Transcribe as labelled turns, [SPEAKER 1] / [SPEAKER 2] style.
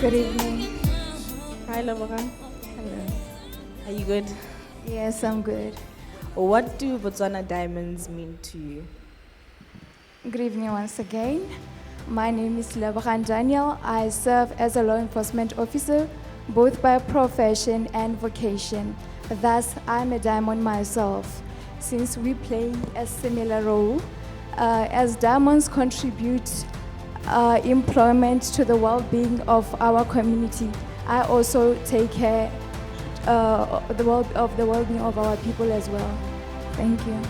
[SPEAKER 1] Good evening.
[SPEAKER 2] Hi, Lebogang.
[SPEAKER 1] Hello.
[SPEAKER 2] Are you good?
[SPEAKER 1] Yes, I'm good.
[SPEAKER 2] What do Botswana diamonds mean to you?
[SPEAKER 1] Good evening once again. My name is Lebogang Daniel. I serve as a law enforcement officer, both by profession and vocation. Thus, I'm a diamond myself. Since we play a similar role, as diamonds contribute employment to the well-being of our community, I also take care of the well-being of our people as well. Thank you.